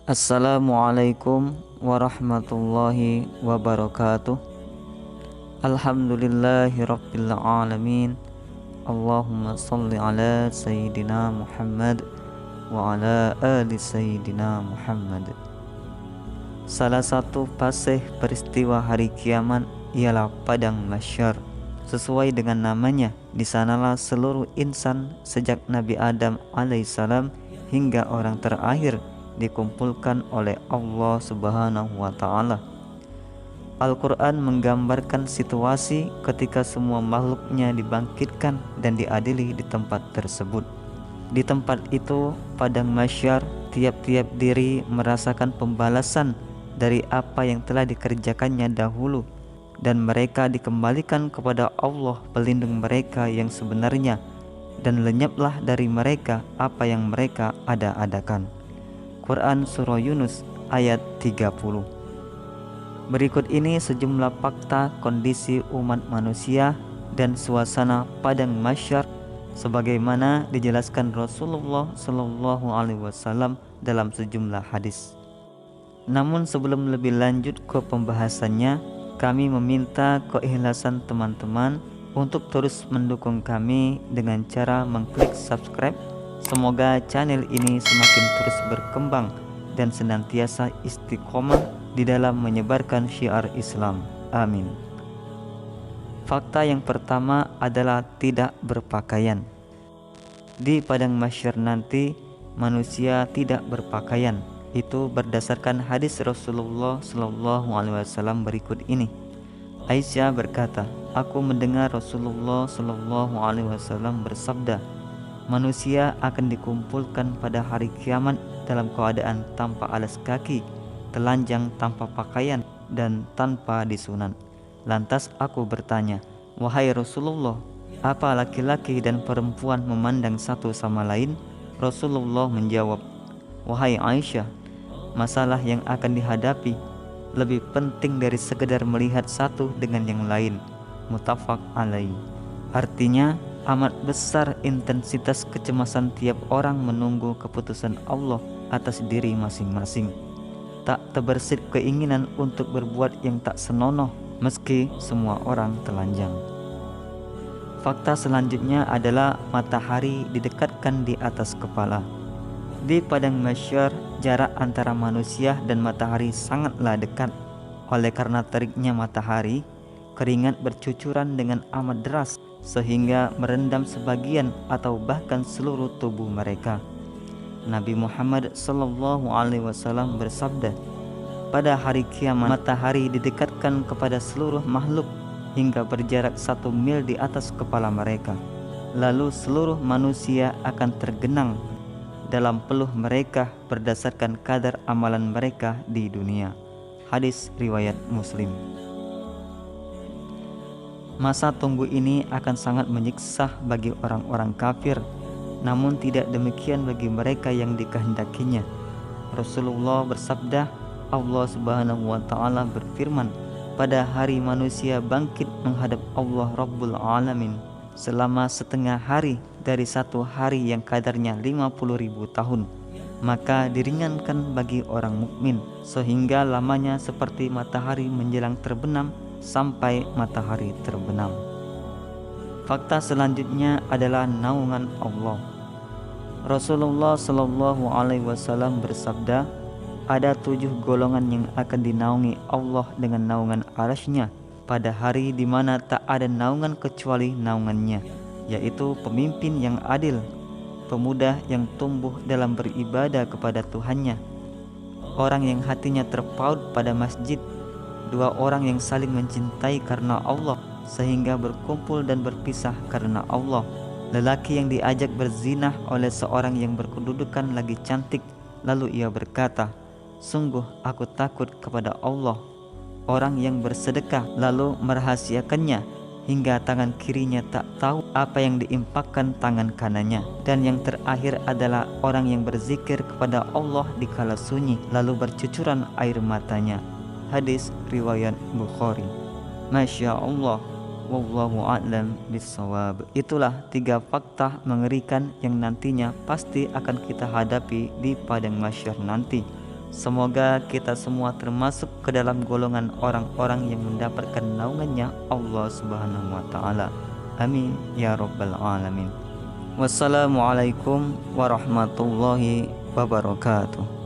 Assalamualaikum warahmatullahi wabarakatuh. Alhamdulillahi rabbil alamin. Allahumma salli ala Sayyidina Muhammad wa ala ali Sayyidina Muhammad. Salah satu fasih peristiwa hari kiamat ialah padang mahsyar. Sesuai dengan namanya, di sanalah seluruh insan sejak Nabi Adam alaihissalam hingga orang terakhir dikumpulkan oleh Allah Subhanahu wa taala. Al-Quran menggambarkan situasi ketika semua makhluknya dibangkitkan dan diadili di tempat tersebut. Di tempat itu, padang mahsyar, tiap-tiap diri merasakan pembalasan dari apa yang telah dikerjakannya dahulu, dan mereka dikembalikan kepada Allah pelindung mereka yang sebenarnya, dan lenyaplah dari mereka apa yang mereka ada-adakan. Quran Surah Yunus ayat 30. Berikut ini sejumlah fakta kondisi umat manusia dan suasana padang mahsyar sebagaimana dijelaskan Rasulullah Shallallahu Alaihi Wasallam dalam sejumlah hadis. Namun sebelum lebih lanjut ke pembahasannya, kami meminta keikhlasan teman-teman untuk terus mendukung kami dengan cara mengklik subscribe. Semoga channel ini semakin terus berkembang dan senantiasa istiqomah di dalam menyebarkan syiar Islam. Amin. Fakta yang pertama adalah tidak berpakaian. Di padang mahsyar nanti manusia tidak berpakaian. Itu berdasarkan hadis Rasulullah Shallallahu Alaihi Wasallam berikut ini. Aisyah berkata, aku mendengar Rasulullah Shallallahu Alaihi Wasallam bersabda, manusia akan dikumpulkan pada hari kiamat dalam keadaan tanpa alas kaki, telanjang tanpa pakaian, dan tanpa disunat. Lantas aku bertanya, wahai Rasulullah, apa laki-laki dan perempuan memandang satu sama lain? Rasulullah menjawab, wahai Aisyah, masalah yang akan dihadapi lebih penting dari sekedar melihat satu dengan yang lain. Muttafaq alaih. Artinya, amat besar intensitas kecemasan tiap orang menunggu keputusan Allah atas diri masing-masing. Tak terbersit keinginan untuk berbuat yang tak senonoh meski semua orang telanjang. Fakta selanjutnya adalah matahari didekatkan di atas kepala. Di padang mahsyar, jarak antara manusia dan matahari sangatlah dekat. Oleh karena teriknya matahari, keringat bercucuran dengan amat deras sehingga merendam sebagian atau bahkan seluruh tubuh mereka. Nabi Muhammad Sallallahu Alaihi Wasallam bersabda, pada hari kiamat matahari didekatkan kepada seluruh makhluk hingga berjarak 1 mil di atas kepala mereka. Lalu seluruh manusia akan tergenang dalam peluh mereka berdasarkan kadar amalan mereka di dunia. Hadis riwayat Muslim. Masa tunggu ini akan sangat menyiksa bagi orang-orang kafir, namun tidak demikian bagi mereka yang dikehendakinya. Rasulullah bersabda, Allah Subhanahu wa taala berfirman, pada hari manusia bangkit menghadap Allah Rabbul Alamin selama setengah hari dari satu hari yang kadarnya 50.000 tahun, maka diringankan bagi orang mukmin sehingga lamanya seperti matahari menjelang terbenam sampai matahari terbenam. Fakta selanjutnya adalah naungan Allah. Rasulullah Shallallahu Alaihi Wasallam bersabda, ada 7 golongan yang akan dinaungi Allah dengan naungan arasy-Nya pada hari di mana tak ada naungan kecuali naungannya, yaitu pemimpin yang adil, pemuda yang tumbuh dalam beribadah kepada Tuhannya, orang yang hatinya terpaut pada masjid, 2 orang yang saling mencintai karena Allah sehingga berkumpul dan berpisah karena Allah, lelaki yang diajak berzinah oleh seorang yang berkedudukan lagi cantik, lalu ia berkata, sungguh aku takut kepada Allah, orang yang bersedekah lalu merahasiakannya hingga tangan kirinya tak tahu apa yang diinfakkan tangan kanannya, dan yang terakhir adalah orang yang berzikir kepada Allah di kala sunyi lalu bercucuran air matanya. Hadis riwayat Bukhari. Masya Allah, wallahu a'lam bishawab. Itulah 3 fakta mengerikan yang nantinya pasti akan kita hadapi di padang mahsyar nanti. Semoga kita semua termasuk ke dalam golongan orang-orang yang mendapatkan naungannya Allah Subhanahu wa taala. Amin ya rabbal alamin. Wassalamualaikum warahmatullahi wabarakatuh.